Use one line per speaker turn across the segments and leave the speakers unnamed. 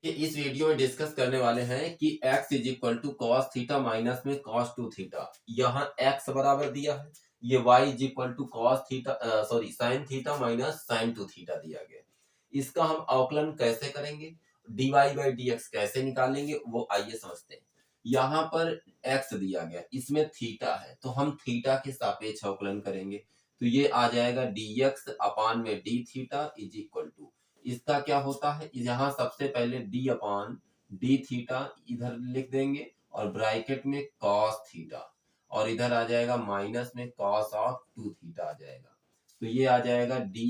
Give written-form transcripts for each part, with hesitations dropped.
कि इस वीडियो में डिस्कस करने वाले हैं कि x is equal to cos theta minus में कॉस टू थीटा। यहाँ x बराबर दिया है, ये y is equal to cos theta sorry sine theta minus sine two theta दिया गया। इसका हम अवकलन कैसे करेंगे, dy बाई dx कैसे निकालेंगे वो आइए समझते हैं। यहाँ पर x दिया गया, इसमें थीटा है तो हम थीटा के सापेक्ष अवकलन करेंगे, तो ये आ जाएगा dx अपान में d theta is equal to, इसका क्या होता है, यहाँ सबसे पहले d अपान डी थीटा इधर लिख देंगे और ब्रैकेट में cos थीटा और इधर आ जाएगा माइनस में cos ऑफ टू थीटा आ जाएगा। तो ये आ जाएगा डी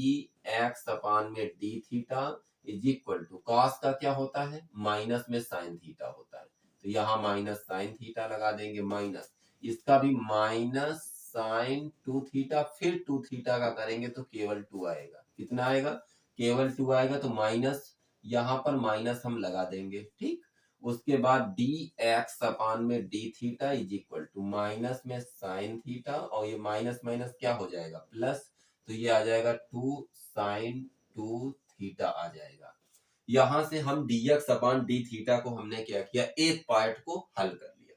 एक्स अपान में d theta is equal to cos का क्या होता है माइनस में साइन थीटा होता है, तो यहाँ माइनस साइन थीटा लगा देंगे माइनस इसका भी माइनस साइन टू थीटा, फिर टू थीटा का करेंगे तो केवल टू आएगा। कितना आएगा, केवल टू आएगा, तो माइनस यहाँ पर माइनस हम लगा देंगे। ठीक, उसके बाद डी एक्स अपान में d theta is equal to minus में साइन थीटा और ये माइनस माइनस क्या हो जाएगा प्लस, तो ये आ जाएगा टू साइन टू थीटा आ जाएगा। यहां से हम dx अपान डी थीटा को हमने क्या किया, एक पार्ट को हल कर लिया।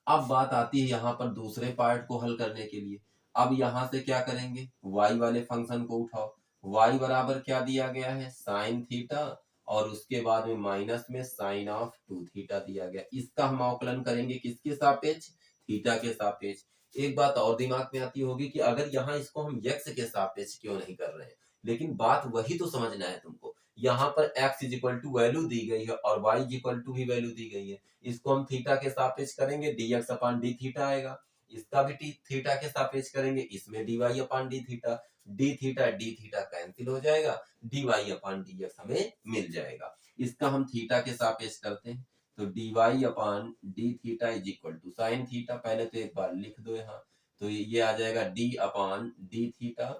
अब बात आती है यहाँ पर दूसरे पार्ट को हल करने के लिए। अब यहाँ से क्या करेंगे, y वाले फंक्शन को उठाओ, y बराबर क्या दिया गया है साइन थीटा और उसके बाद में माइनस में साइन ऑफ टू थीटा दिया गया। इसका हम अवकलन करेंगे किसके सापेक्ष, थीटा के सापेक्ष। एक बात और दिमाग में आती होगी कि अगर यहाँ इसको हम x के सापेक्ष क्यों नहीं कर रहे हैं, लेकिन बात वही तो समझना है तुमको। यहाँ पर x is equal to value दी गई है और y इज इक्वल टू भी वैल्यू दी गई है, इसको हम थीटा के सापेक्ष करेंगे dx अपान डी थीटा आएगा, इसका भी थीटा के सापेक्ष करेंगे, इसमें dy upon d theta cancel हो जाएगा, dy अपान dx हमें मिल जाएगा। इसका हम थीटा के सापेक्ष करते हैं तो dy upon d theta is equal to sine theta, पहले तो एक बार लिख दो यहाँ, तो ये आ जाएगा d अपान डी थीटा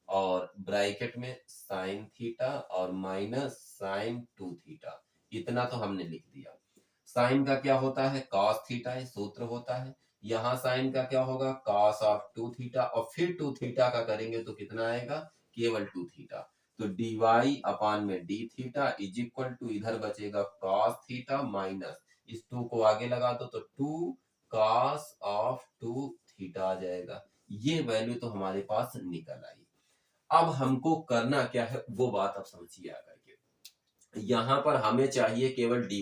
और ब्रैकेट में साइन थीटा और माइनस साइन टू थीटा, इतना तो हमने लिख दिया। साइन का क्या होता है cos थीटा है, सूत्र होता है। यहाँ साइन का क्या होगा cos ऑफ टू थीटा और फिर टू थीटा का करेंगे तो कितना आएगा केवल टू थीटा, तो dy अपान में d theta is equal to इधर बचेगा cos थीटा माइनस इस टू को आगे लगा दो तो two cos of two theta आ जाएगा। ये वैल्यू तो हमारे पास निकल आई। अब हमको करना क्या है वो बात अब समझिए आकर के। यहाँ पर हमें चाहिए केवल dy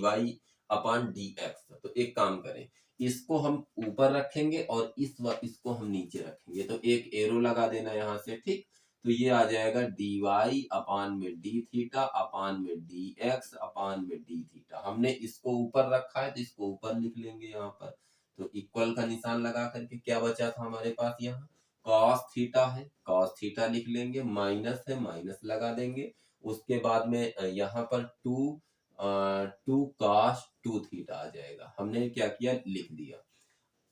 अपान dx, तो एक काम करें, इसको हम ऊपर रखेंगे और इसको हम नीचे रखेंगे, तो एक एरो लगा देना यहाँ से। ठीक, तो ये आ जाएगा dy अपान में डी थीटा अपान में dx अपान में डी थीटा। हमने इसको ऊपर रखा है तो इसको ऊपर लिख लेंगे यहाँ पर, तो इक्वल का निशान लगा करके क्या बचा था हमारे पास, यहाँ cos थीटा है, cos थीटा लिख लेंगे, माइनस है माइनस लगा देंगे, उसके बाद में यहाँ पर टू cos टू थीटा आ जाएगा। हमने क्या किया लिख दिया,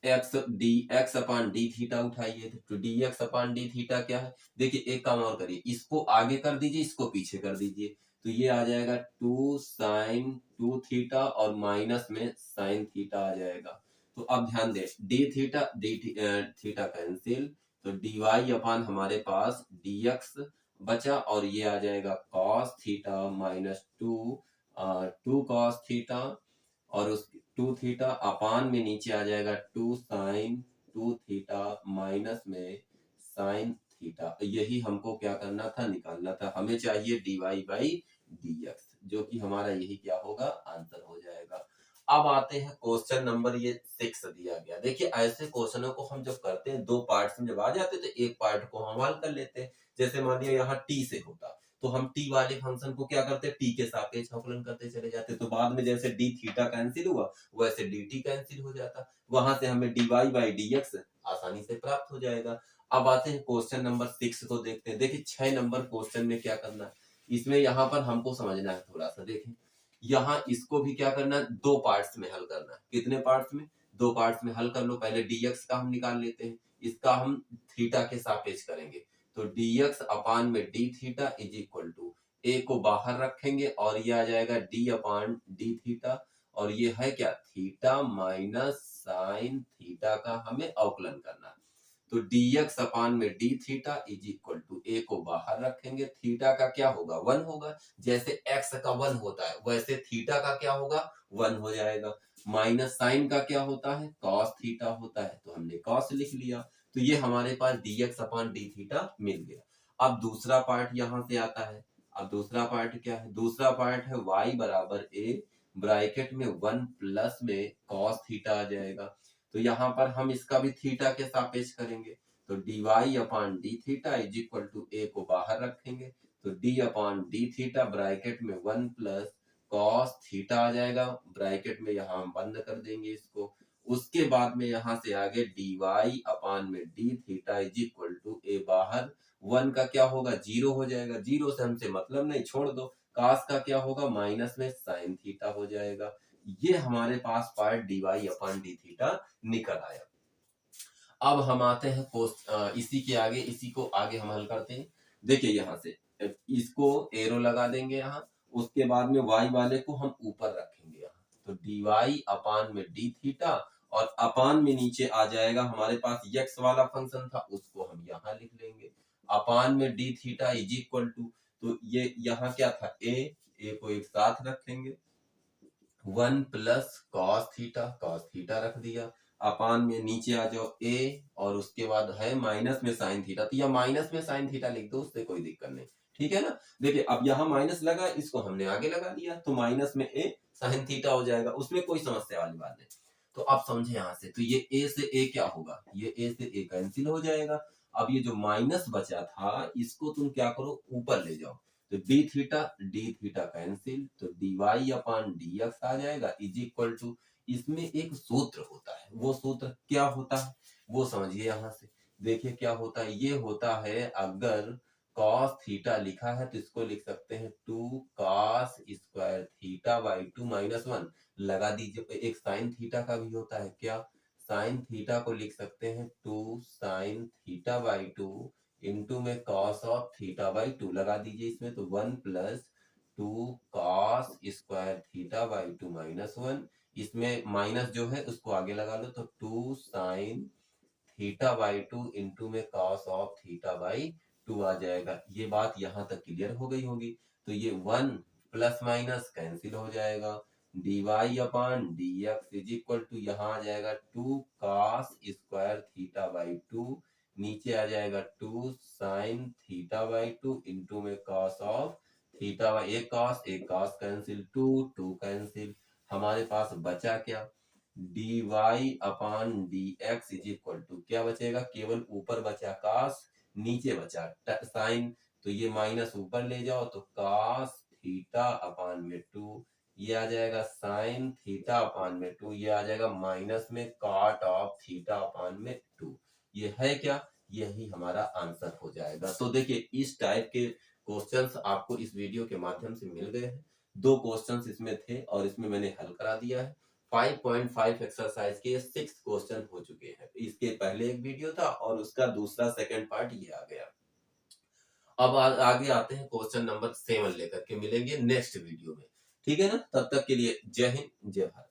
एक्स अपान डी थीटा उठाइए तो डी एक्स अपान डी थीटा क्या है, देखिए एक काम और करिए, इसको आगे कर दीजिए इसको पीछे कर दीजिए, तो ये आ जाएगा टू साइन टू थीटा और माइनस में साइन थीटा आ जाएगा। तो अब ध्यान दें डी थीटा कैंसिल, तो डी वाई अपान हमारे पास डी एक्स बचा और ये आ जाएगा cos theta minus two cos theta और उस टू थीटा अपान में नीचे आ जाएगा two sine two theta minus में साइन थीटा। यही हमको क्या करना था, निकालना था। हमें चाहिए dy बाई dx, जो कि हमारा यही क्या होगा आंसर हो जाएगा। अब आते हैं क्वेश्चन नंबर ये 6 दिया गया। देखिए ऐसे क्वेश्चनों को हम जब करते हैं दो पार्ट्स में जब आ जाते तो एक पार्ट को हम हल कर लेते हैं। जैसे मान लिया यहाँ t से होता तो हम t वाले फंक्शन को क्या करते, t के सापेक्ष अवकलन करते चले जाते, तो बाद में जैसे d थीटा कैंसिल हुआ वैसे dt कैंसिल हो जाता, वहां से हमें dy बाई dx आसानी से प्राप्त हो जाएगा। अब आते हैं क्वेश्चन नंबर 6 को देखते हैं। देखिए 6 नंबर क्वेश्चन में क्या करना है, इसमें यहाँ पर हमको समझना है थोड़ा सा। देखें यहाँ इसको भी क्या करना है, दो पार्ट्स में हल करना है। कितने पार्ट्स में, दो पार्ट्स में हल कर लो। पहले dx का हम निकाल लेते हैं, इसका हम थीटा के सापेक्ष करेंगे, तो dx अपान में d theta is equal to a को बाहर रखेंगे और ये आ जाएगा d अपान डी थीटा और ये है क्या थीटा माइनस साइन थीटा का हमें अवकलन करना है। तो dx अपान में d theta is equal to a को बाहर रखेंगे, थीटा का क्या होगा 1 होगा, जैसे x का 1 होता है वैसे थीटा का क्या होगा 1 हो जाएगा, माइनस साइन का क्या होता है cos थीटा होता है, तो हमने cos लिख लिया, तो ये हमारे पास dx अपान d थीटा मिल गया। अब दूसरा पार्ट यहां से आता है, अब दूसरा पार्ट क्या है, दूसरा पार्ट है y बराबर a ब्रैकेट में 1 प्लस में cos थीटा आ जाएगा, तो यहाँ पर हम इसका भी थीटा के सापेक्ष करेंगे, तो dy upon d theta is equal to a को बाहर रखेंगे, तो d upon d theta bracket में 1 प्लस cos थीटा आ जाएगा, ब्रैकेट में यहाँ हम बंद कर देंगे इसको, उसके बाद में यहाँ से आगे dy अपान में d theta is equal to a बाहर 1 का क्या होगा 0 हो जाएगा, 0 से हमसे मतलब नहीं छोड़ दो, cos का क्या होगा माइनस में sin थीटा हो जाएगा। ये हमारे पास part dy upon d theta निकल आया। अब हम आते हैं इसी के आगे, इसी को आगे हम हल करते हैं। देखिए यहाँ से इसको एरो लगा देंगे यहाँ, उसके बाद में y वाले को हम ऊपर रखेंगे यहाँ, तो dy अपान में डी थीटा और अपान में नीचे आ जाएगा हमारे पास x वाला फंक्शन था उसको हम यहाँ लिख लेंगे, अपान में d theta is equal to, तो ये यहाँ क्या था a को एक साथ रखेंगे 1 प्लस cos थीटा रख दिया, अपान में नीचे आ जाओ a और उसके बाद है माइनस में साइन थीटा, तो यह माइनस में साइन थीटा लिख दो, उससे कोई दिक्कत नहीं, ठीक है ना। देखिए अब यहाँ माइनस लगा, इसको हमने आगे लगा दिया, तो माइनस में a साइन थीटा हो जाएगा, उसमें कोई समस्या वाली बात नहीं। तो आप समझे यहाँ से, तो ये a से a क्या होगा, ये a से a कैंसिल हो जाएगा। अब ये जो माइनस बचा था इसको तुम क्या करो ऊपर ले जाओ, तो डी थीटा कैंसिल, तो dy अपान dx आ जाएगा इज इक्वल टू, इसमें एक सूत्र होता है, वो सूत्र क्या होता है वो समझिए यहाँ से। देखिए क्या होता है, ये होता है अगर cos थीटा लिखा है तो इसको लिख सकते हैं 2 cos square theta by 2 minus 1 लगा दीजिए, एक साइन थीटा का भी होता है क्या, साइन थीटा को लिख सकते हैं 2 साइन थीटा बाई 2 इंटू में cos ऑफ थीटा बाई 2 लगा दीजिए इसमें, तो 1 plus 2 cos square theta by 2 minus 1, इसमें माइनस जो है उसको आगे लगा लो, तो 2 साइन थीटा बाई 2 इंटू में cos ऑफ थीटा बाई 2 आ जाएगा। ये बात यहाँ तक क्लियर हो गई होगी, तो ये 1 प्लस माइनस कैंसिल हो जाएगा, dy upon dx is equal to यहाँ आ जाएगा 2 cos स्क्वायर थीटा बाई 2, नीचे आ जाएगा 2 साइन थीटा बाई 2 इंटू में cos ऑफ थीटा बाई, एक cos कैंसिल, 2 कैंसिल, हमारे पास बचा क्या dy upon dx is equal to क्या बचेगा, केवल ऊपर बचा cos, नीचे बचा साइन, तो ये माइनस ऊपर ले जाओ तो cos थीटा अपान में 2, ये आ जाएगा साइन थीटा अपान में 2, ये आ जाएगा माइनस में cot ऑफ थीटा अपान में 2, ये है क्या, यही हमारा आंसर हो जाएगा। तो देखिए इस टाइप के क्वेश्चंस आपको इस वीडियो के माध्यम से मिल गए हैं, 2 क्वेश्चंस इसमें थे और इसमें मैंने हल करा दिया है। 5.5 एक्सरसाइज के 6 क्वेश्चन हो चुके हैं, इसके पहले एक वीडियो था और उसका दूसरा सेकंड पार्ट ये आ गया। अब आगे आते हैं क्वेश्चन नंबर 7 लेकर के मिलेंगे नेक्स्ट वीडियो में, ठीक है ना। तब तक के लिए जय हिंद जय भारत।